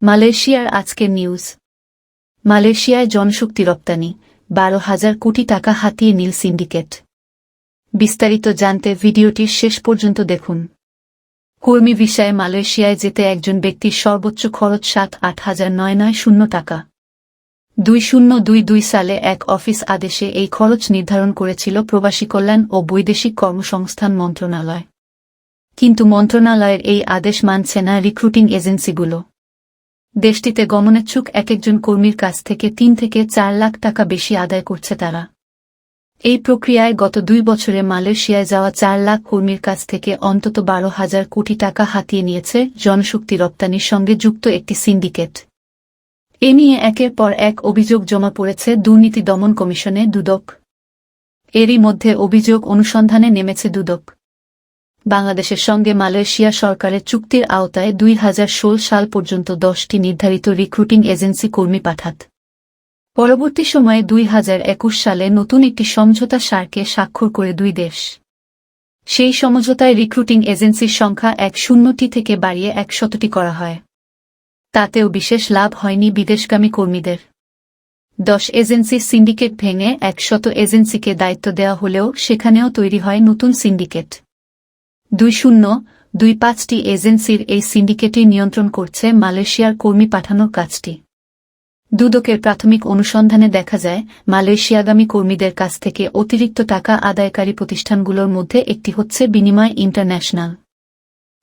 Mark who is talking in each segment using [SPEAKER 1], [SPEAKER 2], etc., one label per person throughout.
[SPEAKER 1] মালয়েশিয়ার আজকের নিউজ। মালয়েশিয়ায় জনশক্তি রপ্তানি 12,000 কোটি টাকা হাতিয়ে নীল সিন্ডিকেট। বিস্তারিত জানতে ভিডিওটির শেষ পর্যন্ত দেখুন। কর্মী ভিসায় মালয়েশিয়ায় যেতে একজন ব্যক্তির সর্বোচ্চ খরচ 7,8,990 টাকা। 2022 সালে এক অফিস আদেশে এই খরচ নির্ধারণ করেছিল প্রবাসী কল্যাণ ও বৈদেশিক কর্মসংস্থান মন্ত্রণালয়। কিন্তু মন্ত্রণালয়ের এই আদেশ মানছে না রিক্রুটিং এজেন্সিগুলো। দেশটিতে গমনেচ্ছুক একজন কর্মীর কাছ থেকে 3 থেকে 4 লাখ টাকা বেশি আদায় করছে তারা। এই প্রক্রিয়ায় গত 2 বছরে মালয়েশিয়ায় যাওয়া 4 লাখ কর্মীর কাছ থেকে অন্তত 12,000 কোটি টাকা হাতিয়ে নিয়েছে জনশক্তি রপ্তানির সঙ্গে যুক্ত একটি সিন্ডিকেট। এ নিয়ে একের পর এক অভিযোগ জমা পড়েছে দুর্নীতি দমন কমিশনে দুদক। এরই মধ্যে অভিযোগ অনুসন্ধানে নেমেছে দুদক। বাংলাদেশের সঙ্গে মালয়েশিয়া সরকারের চুক্তির আওতায় 2016 সাল পর্যন্ত 10টি নির্ধারিত রিক্রুটিং এজেন্সি কর্মী পাঠাত। পরবর্তী সময়ে 2021 সালে নতুন একটি সমঝোতা স্মারকে স্বাক্ষর করে দুই দেশ। সেই সমঝোতায় রিক্রুটিং এজেন্সির সংখ্যা 10টি থেকে বাড়িয়ে 100টি করা হয়। তাতেও বিশেষ লাভ হয়নি বিদেশগামী কর্মীদের। 10 এজেন্সির সিন্ডিকেট ভেঙে 100 এজেন্সিকে দায়িত্ব দেওয়া হলেও সেখানেও তৈরি হয় নতুন সিন্ডিকেট। 2025টি এজেন্সির এই সিন্ডিকেটই নিয়ন্ত্রণ করছে মালয়েশিয়ার কর্মী পাঠানোর কাজটি। দুদকের প্রাথমিক অনুসন্ধানে দেখা যায়, মালয়েশিয়াগামী কর্মীদের কাছ থেকে অতিরিক্ত টাকা আদায়কারী প্রতিষ্ঠানগুলোর মধ্যে একটি হচ্ছে বিনিময় ইন্টারন্যাশনাল।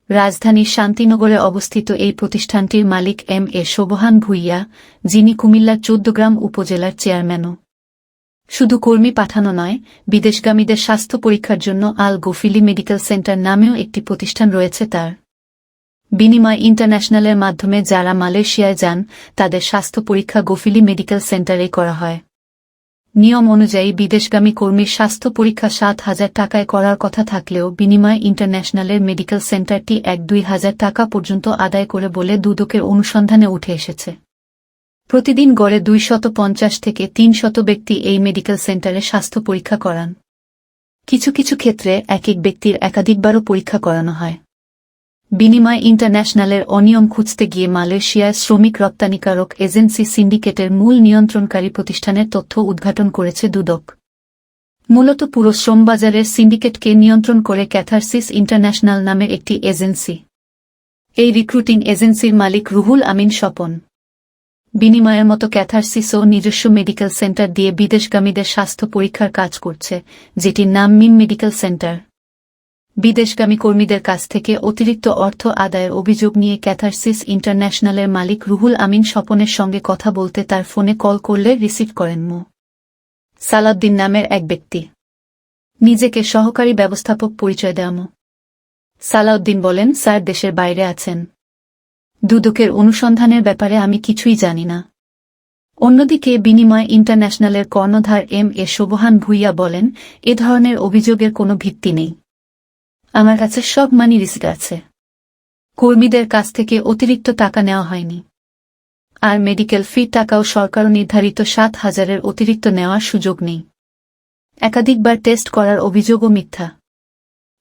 [SPEAKER 1] রাজধানীর শান্তিনগরে অবস্থিত এই প্রতিষ্ঠানটির মালিক এম.এ. শোভহান ভূঁইয়া, যিনি কুমিল্লার 14 উপজেলার চেয়ারম্যানও। শুধু কর্মী পাঠানো নয়, বিদেশগামীদের স্বাস্থ্য পরীক্ষার জন্য আল গোফিলি মেডিকেল সেন্টার নামেও একটি প্রতিষ্ঠান রয়েছে তার। বিনিময় ইন্টারন্যাশনালের মাধ্যমে যারা মালয়েশিয়ায় যান তাদের স্বাস্থ্য পরীক্ষা গোফিলি মেডিকেল সেন্টারে করা হয়। নিয়ম অনুযায়ী বিদেশগামী কর্মীর স্বাস্থ্য পরীক্ষা 7,000 টাকায় করার কথা থাকলেও বিনিময় ইন্টারন্যাশনালের মেডিকেল সেন্টারটি 1-2,000 টাকা পর্যন্ত আদায় করে বলে দুদকের অনুসন্ধানে উঠে এসেছে। প্রতিদিন গড়ে 250 থেকে 300 ব্যক্তি এই মেডিকেল সেন্টারে স্বাস্থ্য পরীক্ষা করান। কিছু কিছু ক্ষেত্রে এক ব্যক্তির একাধিকবারও পরীক্ষা করানো হয়। বিনিময় ইন্টারন্যাশনালের অনিয়ম খুঁজতে গিয়ে মালয়েশিয়ায় শ্রমিক রপ্তানিকারক এজেন্সি সিন্ডিকেটের মূল নিয়ন্ত্রণকারী প্রতিষ্ঠানের তথ্য উদ্ঘাটন করেছে দুদক। মূলত পুরো শ্রমবাজারের সিন্ডিকেটকে নিয়ন্ত্রণ করে ক্যাথারসিস ইন্টারন্যাশনাল নামের একটি এজেন্সি। এই রিক্রুটিং এজেন্সির মালিক রুহুল আমিন স্বপন। বিনিময়ের মতো ক্যাথারসিসও নিজস্ব মেডিকেল সেন্টার দিয়ে বিদেশগামীদের স্বাস্থ্য পরীক্ষার কাজ করছে, যেটির নাম মিম মেডিকেল সেন্টার। বিদেশগামী কর্মীদের কাছ থেকে অতিরিক্ত অর্থ আদায়ের অভিযোগ নিয়ে ক্যাথারসিস ইন্টারন্যাশনালের মালিক রুহুল আমিন স্বপনের সঙ্গে কথা বলতে তার ফোনে কল করলে রিসিভ করেন মো. সালাউদ্দিন নামের এক ব্যক্তি। নিজেকে সহকারী ব্যবস্থাপক পরিচয় দেয়া মো. সালাউদ্দিন বলেন, স্যার দেশের বাইরে আছেন। দুদকের অনুসন্ধানের ব্যাপারে আমি কিছুই জানি না। অন্যদিকে বিনিময় ইন্টারন্যাশনালের কর্ণধার এম.এ. শোভহান ভূঁইয়া বলেন, এ ধরনের অভিযোগের কোনো ভিত্তি নেই। আমার কাছে সব মানি রিসিট আছে। কর্মীদের কাছ থেকে অতিরিক্ত টাকা নেওয়া হয়নি। আর মেডিকেল ফি টাকাও সরকার নির্ধারিত 7,000-এর অতিরিক্ত নেওয়ার সুযোগ নেই। একাধিকবার টেস্ট করার অভিযোগও মিথ্যা।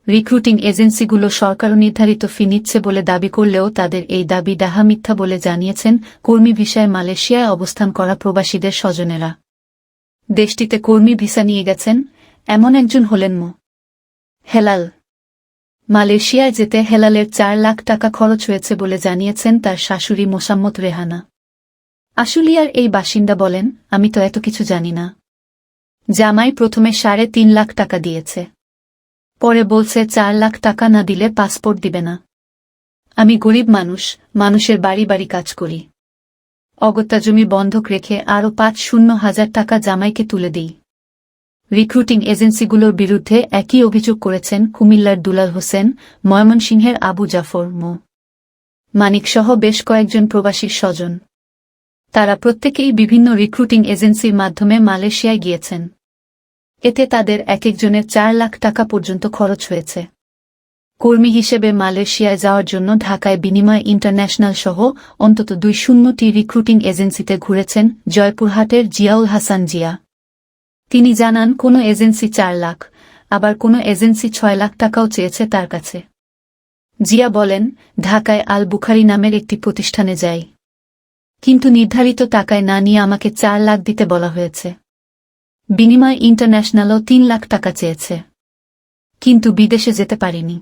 [SPEAKER 1] রিক্রুটিং এজেন্সিগুলো সরকার নির্ধারিত ফি নিচ্ছে বলে দাবি করলেও তাদের এই দাবি ডাহা মিথ্যা বলে জানিয়েছেন কর্মী ভিসায় মালয়েশিয়ায় অবস্থান করা প্রবাসীদের স্বজনেরা। দেশটিতে কর্মী ভিসা নিয়ে গেছেন এমন একজন হলেন মো. হেলাল। মালয়েশিয়ায় যেতে হেলালের 4 লাখ টাকা খরচ হয়েছে বলে জানিয়েছেন তার শাশুড়ি মোসাম্মত রেহানা। আশুলিয়ার এই বাসিন্দা বলেন, আমি তো এত কিছু জানি না। জামাই প্রথমে 3.5 লাখ টাকা দিয়েছে। পরে বলছে 4 লাখ টাকা না দিলে পাসপোর্ট দিবে না। আমি গরিব মানুষ, মানুষের বাড়ি বাড়ি কাজ করি। অগত্যা জমি বন্ধক রেখে আরও 5,000 টাকা জামাইকে তুলে দিই। রিক্রুটিং এজেন্সিগুলোর বিরুদ্ধে একই অভিযোগ করেছেন কুমিল্লার দুলাল হোসেন, ময়মনসিংহের আবু জাফর মো. মানিকসহ বেশ কয়েকজন প্রবাসীর স্বজন। তারা প্রত্যেকেই বিভিন্ন রিক্রুটিং এজেন্সির মাধ্যমে মালয়েশিয়ায় গিয়েছেন। এতে তাদের একজনের 4 লাখ টাকা পর্যন্ত খরচ হয়েছে। কর্মী হিসেবে মালয়েশিয়ায় যাওয়ার জন্য ঢাকায় বিনিময় ইন্টারন্যাশনাল সহ অন্তত 20টি রিক্রুটিং এজেন্সিতে ঘুরেছেন জয়পুরহাটের জিয়াউল হাসান জিয়া। তিনি জানান, কোনো এজেন্সি 4 লাখ, আবার কোনো এজেন্সি 6 লাখ টাকাও চেয়েছে তার কাছে। জিয়া বলেন, ঢাকায় আল বুখারি নামের একটি প্রতিষ্ঠানে যাই। কিন্তু নির্ধারিত টাকায় না নিয়ে আমাকে 4 লাখ দিতে বলা হয়েছে। বিনিময় ইন্টারন্যাশনালও 3 লাখ টাকা চেয়েছে। কিন্তু বিদেশে যেতে পারিনি।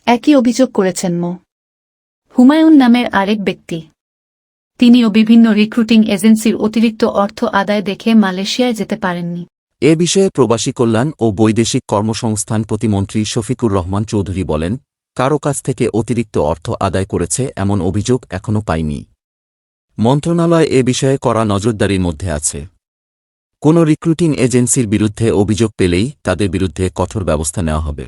[SPEAKER 1] একই অভিযোগ করেছেন মো. হুমায়ুন নামের আরেক ব্যক্তি। তিনিও বিভিন্ন রিক্রুটিং এজেন্সির অতিরিক্ত অর্থ আদায় দেখে মালয়েশিয়ায় যেতে পারেননি।
[SPEAKER 2] এ বিষয়ে প্রবাসী কল্যাণ ও বৈদেশিক কর্মসংস্থান প্রতিমন্ত্রী শফিকুর রহমান চৌধুরী বলেন, কারো কাছ থেকে অতিরিক্ত অর্থ আদায় করেছে এমন অভিযোগ এখনও পাইনি। মন্ত্রণালয় এ বিষয়ে কড়া নজরদারির মধ্যে আছে। কোনো রিক্রুটিং এজেন্সির বিরুদ্ধে অভিযোগ পেলেই তাদের বিরুদ্ধে কঠোর ব্যবস্থা নেওয়া হবে।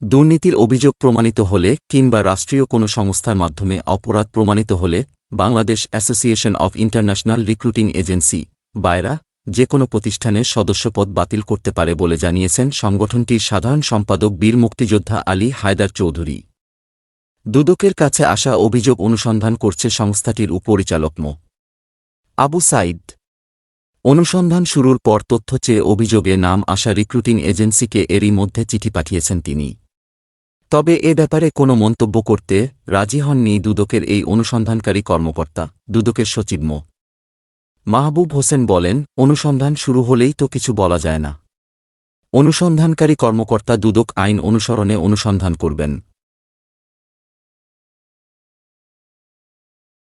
[SPEAKER 2] দুর্নীতির অভিযোগ প্রমাণিত হলে কিংবা রাষ্ট্রীয় কোনো সংস্থার মাধ্যমে অপরাধ প্রমাণিত হলে Bangladesh association of international recruiting agency BAIRA যে কোনো প্রতিষ্ঠানের সদস্যপদ বাতিল করতে পারে বলে জানিয়েছেন সংগঠনটির সাধারণ সম্পাদক বীর মুক্তিযোদ্ধা আলী হায়দার চৌধুরী। দুদকের কাছে আসা অভিযোগ অনুসন্ধান করছে সংস্থাটির উপপরিচালক মো. আবু সাইদ। অনুসন্ধান শুরুর পর তথ্য চেয়ে অভিযোগে নাম আসা রিক্রুটিং এজেন্সিকে এরই মধ্যে চিঠি পাঠিয়েছেন তিনি। তবে এ ব্যাপারে কোনো মন্তব্য করতে রাজি হননি দুদকের এই অনুসন্ধানকারী কর্মকর্তা। দুদকের সচিব মো. মাহবুব হোসেন বলেন, অনুসন্ধান শুরু হলেই তো কিছু বলা যায় না। অনুসন্ধানকারী কর্মকর্তা দুদক আইন অনুসরণে অনুসন্ধান করবেন।